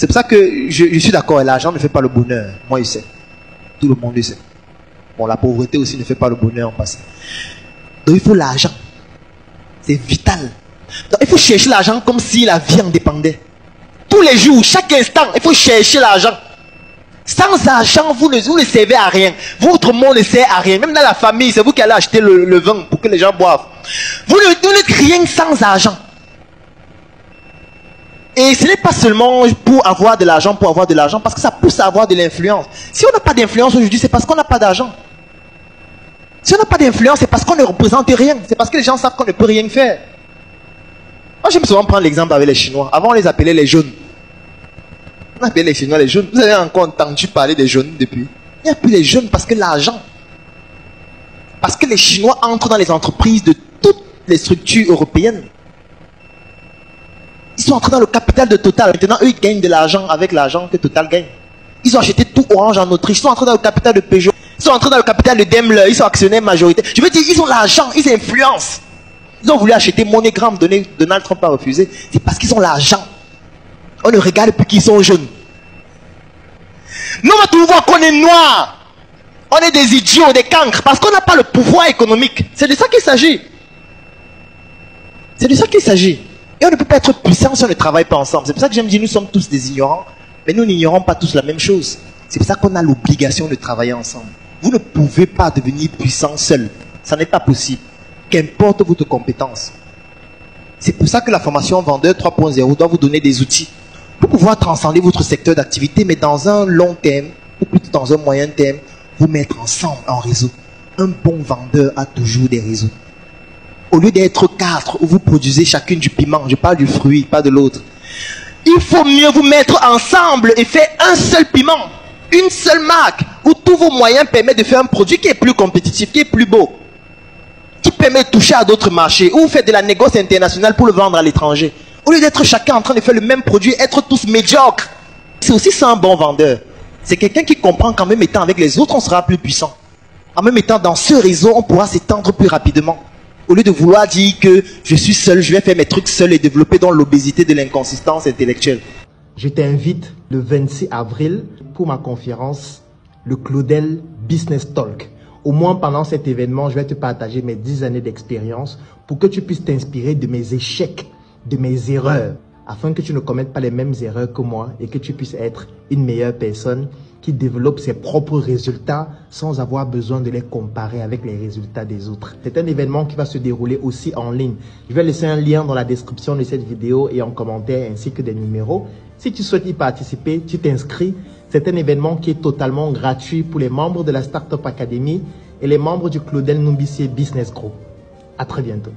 C'est pour ça que je suis d'accord, l'argent ne fait pas le bonheur. Moi, je sais. Tout le monde le sait. Bon, la pauvreté aussi ne fait pas le bonheur en passant. Donc, il faut l'argent. C'est vital. Donc, il faut chercher l'argent comme si la vie en dépendait. Tous les jours, chaque instant, il faut chercher l'argent. Sans argent, vous ne servez à rien. Votre monde ne sert à rien. Même dans la famille, c'est vous qui allez acheter le vin pour que les gens boivent. Vous n'êtes rien sans argent. Et ce n'est pas seulement pour avoir de l'argent, parce que ça pousse à avoir de l'influence. Si on n'a pas d'influence aujourd'hui, c'est parce qu'on n'a pas d'argent. Si on n'a pas d'influence, c'est parce qu'on ne représente rien. C'est parce que les gens savent qu'on ne peut rien faire. Moi, j'aime souvent prendre l'exemple avec les Chinois. Avant, on les appelait les jaunes. On appelait les Chinois les jaunes. Vous avez encore entendu parler des jaunes depuis? Il n'y a plus les jaunes parce que l'argent. Parce que les Chinois entrent dans les entreprises de toutes les structures européennes. Ils sont entrés dans le capital de Total. Maintenant, eux, ils gagnent de l'argent avec l'argent que Total gagne. Ils ont acheté tout Orange en Autriche. Ils sont entrés dans le capital de Peugeot. Ils sont entrés dans le capital de Daimler. Ils sont actionnaires majoritaires. Je veux dire, ils ont l'argent, ils influencent. Ils ont voulu acheter MoneyGram. Donald Trump a refusé. C'est parce qu'ils ont l'argent. On ne regarde plus qu'ils sont jeunes. Nous, on va tout voir qu'on est noirs. On est des idiots, des cancres. Parce qu'on n'a pas le pouvoir économique. C'est de ça qu'il s'agit. C'est de ça qu'il s'agit. Et on ne peut pas être puissant si on ne travaille pas ensemble. C'est pour ça que j'aime dire nous sommes tous des ignorants. Mais nous n'ignorons pas tous la même chose. C'est pour ça qu'on a l'obligation de travailler ensemble. Vous ne pouvez pas devenir puissant seul. Ça n'est pas possible. Qu'importe votre compétence. C'est pour ça que la formation Vendeur 3.0 doit vous donner des outils pour pouvoir transcender votre secteur d'activité, mais dans un long terme, ou plutôt dans un moyen terme, vous mettre ensemble en réseau. Un bon vendeur a toujours des réseaux. Au lieu d'être 4 où vous produisez chacune du piment, je parle du fruit, pas de l'autre. Il faut mieux vous mettre ensemble et faire un seul piment, une seule marque, où tous vos moyens permettent de faire un produit qui est plus compétitif, qui est plus beau, qui permet de toucher à d'autres marchés, où vous faites de la négoce internationale pour le vendre à l'étranger. Au lieu d'être chacun en train de faire le même produit, être tous médiocres. C'est aussi ça un bon vendeur. C'est quelqu'un qui comprend qu'en même étant avec les autres, on sera plus puissant. En même étant dans ce réseau, on pourra s'étendre plus rapidement. Au lieu de vouloir dire que je suis seul, je vais faire mes trucs seul et développer dans l'obésité de l'inconsistance intellectuelle. Je t'invite le 26 avril pour ma conférence, le Claudel Business Talk. Au moins pendant cet événement, je vais te partager mes 10 années d'expérience pour que tu puisses t'inspirer de mes échecs, de mes erreurs, afin que tu ne commettes pas les mêmes erreurs que moi et que tu puisses être une meilleure personne qui développe ses propres résultats sans avoir besoin de les comparer avec les résultats des autres. C'est un événement qui va se dérouler aussi en ligne. Je vais laisser un lien dans la description de cette vidéo et en commentaire ainsi que des numéros. Si tu souhaites y participer, tu t'inscris. C'est un événement qui est totalement gratuit pour les membres de la Startup Academy et les membres du Claudel Numbissier Business Group. À très bientôt.